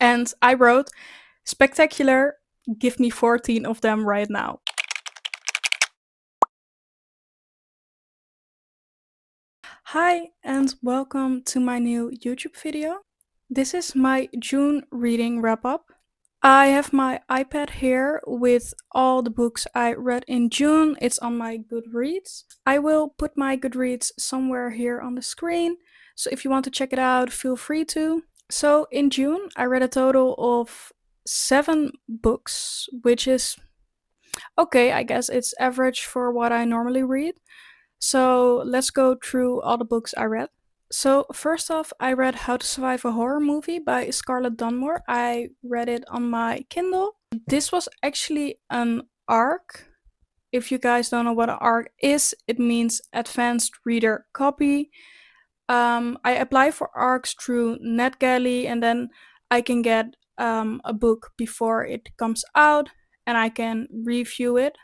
And I wrote, spectacular, give me 14 of them right now. Hi, and welcome to my new YouTube video. This is my June reading wrap up. I have my iPad here with all the books I read in June. It's on my Goodreads. I will put my Goodreads somewhere here on the screen, so if you want to check it out, feel free to. So in June, I read a total of 7 books, which is okay, I guess it's average for what I normally read. So let's go through all the books I read. So first off, I read How to Survive a Horror Movie by Scarlett Dunmore. I read it on my Kindle. This was actually an ARC. If you guys don't know what an ARC is, it means Advanced Reader Copy. I apply for ARCs through NetGalley, and then I can get a book before it comes out, and I can review it.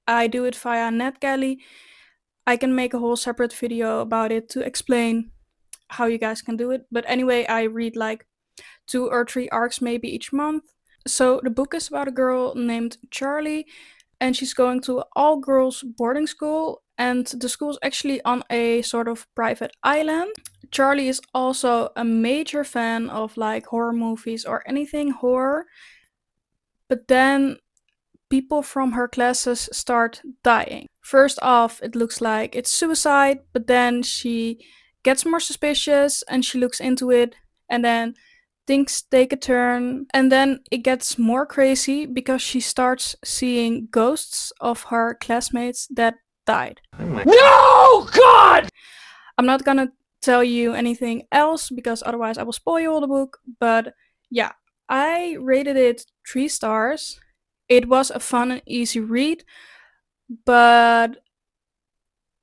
I do it via NetGalley. I can make a whole separate video about it to explain how you guys can do it. But anyway, I read like 2 or 3 arcs maybe each month. So the book is about a girl named Charlie, and she's going to an all girls boarding school, and the school is actually on a sort of private island. Charlie is also a major fan of like horror movies or anything horror, but then people from her classes start dying. First off, it looks like it's suicide, but then she gets more suspicious and she looks into it, and then things take a turn, and then it gets more crazy because she starts seeing ghosts of her classmates that died. No, God! I'm not gonna tell you anything else because otherwise I will spoil the book, but yeah, I rated it 3 stars. It was a fun and easy read, but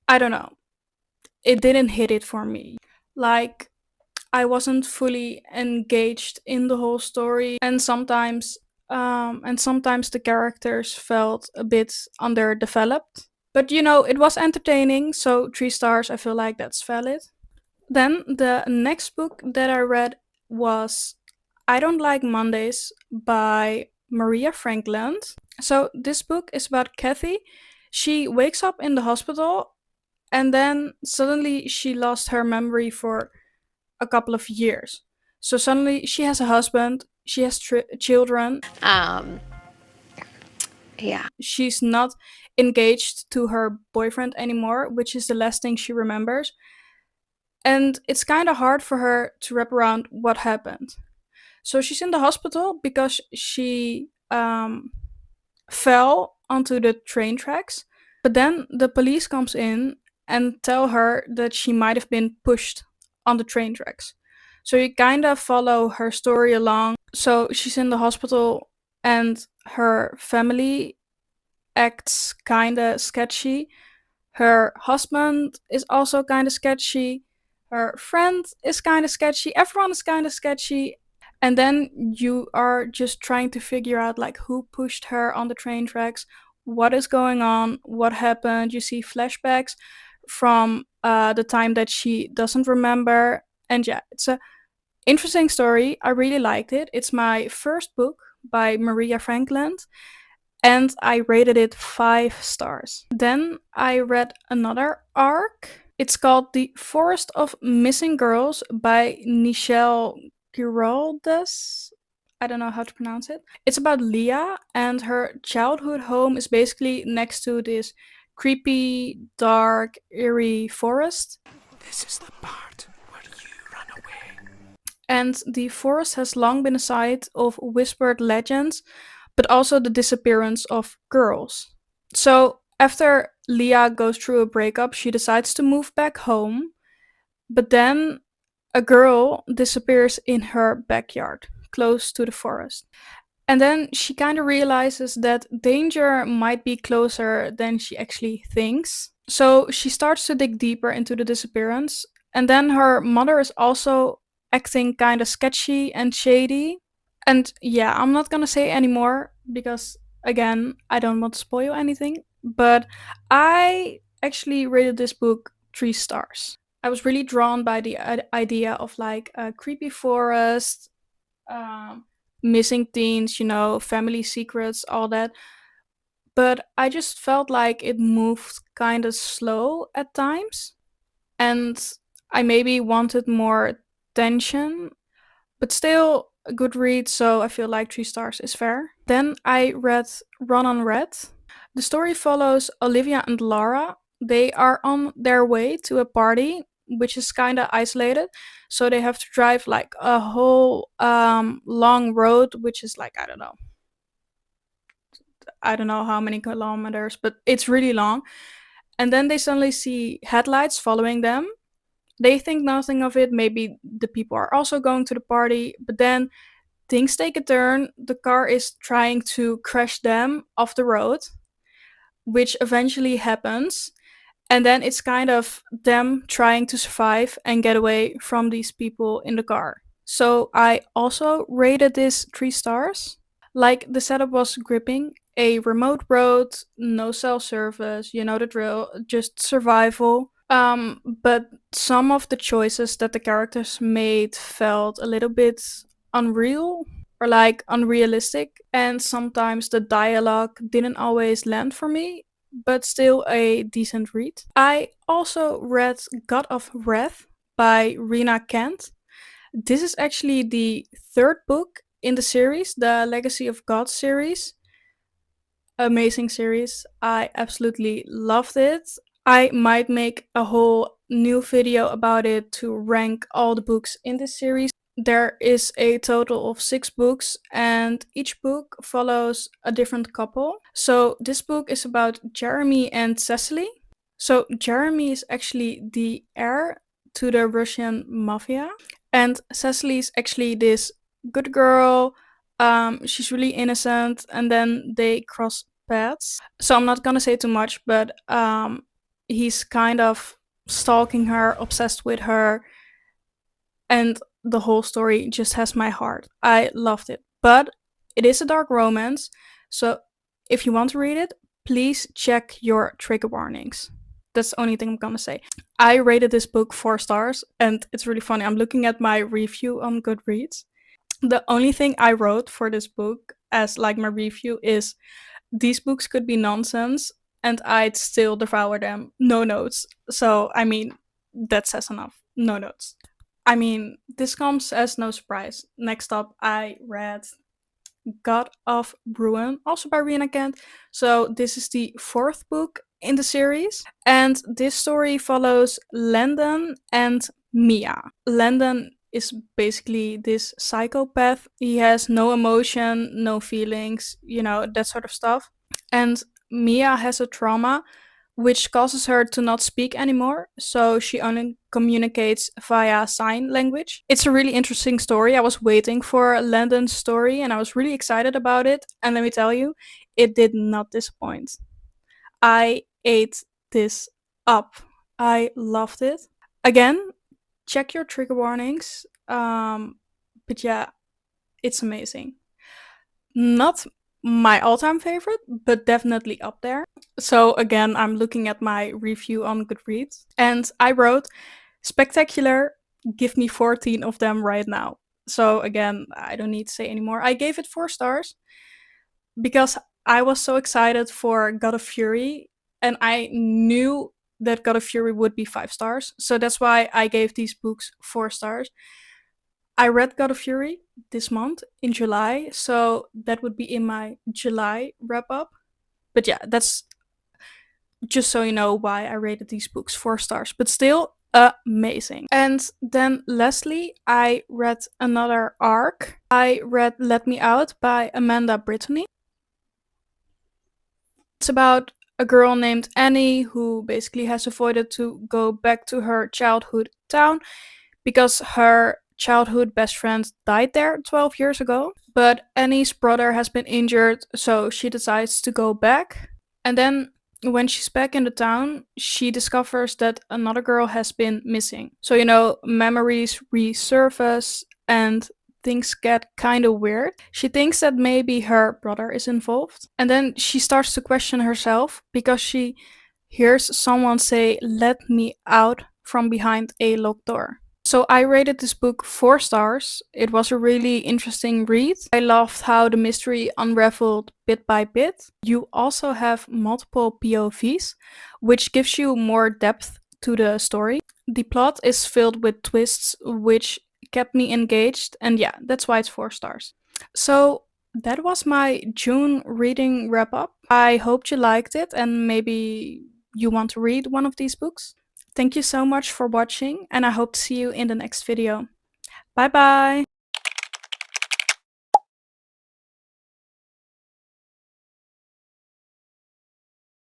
I don't know. It didn't hit it for me. Like, I wasn't fully engaged in the whole story, and sometimes the characters felt a bit underdeveloped. But you know, it was entertaining, so 3 stars. I feel like that's valid. Then the next book that I read was I Don't Like Mondays by Maria Franklin. So this book is about Kathy. She wakes up in the hospital, and then suddenly she lost her memory for a couple of years. So suddenly she has a husband, she has children. Yeah. She's not engaged to her boyfriend anymore, which is the last thing she remembers. And it's kind of hard for her to wrap around what happened. So she's in the hospital because she fell onto the train tracks. But then the police comes in and tell her that she might have been pushed on the train tracks. So you kind of follow her story along. So she's in the hospital and her family acts kind of sketchy. Her husband is also kind of sketchy. Her friend is kind of sketchy. Everyone is kind of sketchy. And then you are just trying to figure out like who pushed her on the train tracks, what is going on, what happened. You see flashbacks from the time that she doesn't remember. And yeah, it's a interesting story. I really liked it. It's my first book by Maria Franklin, and I rated it 5 stars. Then I read another arc. It's called The Forest of Missing Girls by Nichelle Giraldes. I don't know how to pronounce it. It's about Leah, and her childhood home is basically next to this creepy, dark, eerie forest. This is the part where you run away. And the forest has long been a site of whispered legends, but also the disappearance of girls. So, after Leah goes through a breakup, she decides to move back home, but then a girl disappears in her backyard, close to the forest. And then she kind of realizes that danger might be closer than she actually thinks. So she starts to dig deeper into the disappearance. And then her mother is also acting kind of sketchy and shady. And yeah, I'm not gonna say anymore because, again, I don't want to spoil anything. But I actually rated this book 3 stars. I was really drawn by the idea of like a creepy forest, um, missing teens, family secrets, all that. But I just felt like it moved kind of slow at times, and I maybe wanted more tension, but still a good read, so I feel like 3 stars is fair. Then I read Run on Red. The story follows Olivia and Lara. They are on their way to a party, which is kind of isolated, so they have to drive like a whole long road, which is like I don't know how many kilometers, but it's really long. And then they suddenly see headlights following them. They think nothing of it. Maybe the people are also going to the party, but then things take a turn. The car is trying to crash them off the road, which eventually happens. And then it's kind of them trying to survive and get away from these people in the car. So I also rated this 3 stars. Like the setup was gripping. A remote road, no cell service, you know the drill, just survival. But some of the choices that the characters made felt a little bit unreal or like unrealistic, and sometimes the dialogue didn't always land for me, but still a decent read. I also read God of Wrath by Rena Kent. This is actually the third book in the series, the Legacy of God series. Amazing series. I absolutely loved it. I might make a whole new video about it to rank all the books in this series. There is a total of 6 books, and each book follows a different couple. So, this book is about Jeremy and Cecily. So, Jeremy is actually the heir to the Russian mafia, and Cecily is actually this good girl. She's really innocent, and then they cross paths. So, I'm not gonna say too much, but he's kind of stalking her, obsessed with her, and the whole story just has my heart. I loved it. But it is a dark romance, so if you want to read it, please check your trigger warnings. That's the only thing I'm gonna say. I rated this book 4 stars, and it's really funny. I'm looking at my review on Goodreads. The only thing I wrote for this book as like my review is these books could be nonsense and I'd still devour them. No notes. So, I mean, that says enough. No notes. I mean, this comes as no surprise. Next up, I read God of Ruin, also by Rena Kent. So, this is the fourth book in the series, and this story follows Landon and Mia. Landon is basically this psychopath. He has no emotion, no feelings, that sort of stuff. And Mia has a trauma which causes her to not speak anymore, so she only communicates via sign language. It's a really interesting story. I was waiting for Landon's story and I was really excited about it, and let me tell you, it did not disappoint. I ate this up. I loved it. Again, check your trigger warnings. But yeah, it's amazing. Not my all-time favorite, but definitely up there. So again, I'm looking at my review on Goodreads, and I wrote, "Spectacular, give me 14 of them right now." So again, I don't need to say anymore. I gave it 4 stars because I was so excited for God of Fury, and I knew that God of Fury would be 5 stars. So that's why I gave these books 4 stars. I read God of Fury this month in July, so that would be in my July wrap up. But yeah, that's just so you know why I rated these books 4 stars, but still amazing. And then lastly, I read another arc. I read Let Me Out by Amanda Brittany. It's about a girl named Annie who basically has avoided to go back to her childhood town because her childhood best friend died there 12 years ago. But Annie's brother has been injured, so she decides to go back. And then when she's back in the town, she discovers that another girl has been missing. So, memories resurface and things get kind of weird. She thinks that maybe her brother is involved. And then she starts to question herself because she hears someone say, "Let me out," from behind a locked door. So I rated this book 4 stars. It was a really interesting read. I loved how the mystery unraveled bit by bit. You also have multiple POVs, which gives you more depth to the story. The plot is filled with twists, which kept me engaged, and yeah, that's why it's 4 stars. So that was my June reading wrap up. I hoped you liked it and maybe you want to read one of these books. Thank you so much for watching, and I hope to see you in the next video. Bye bye!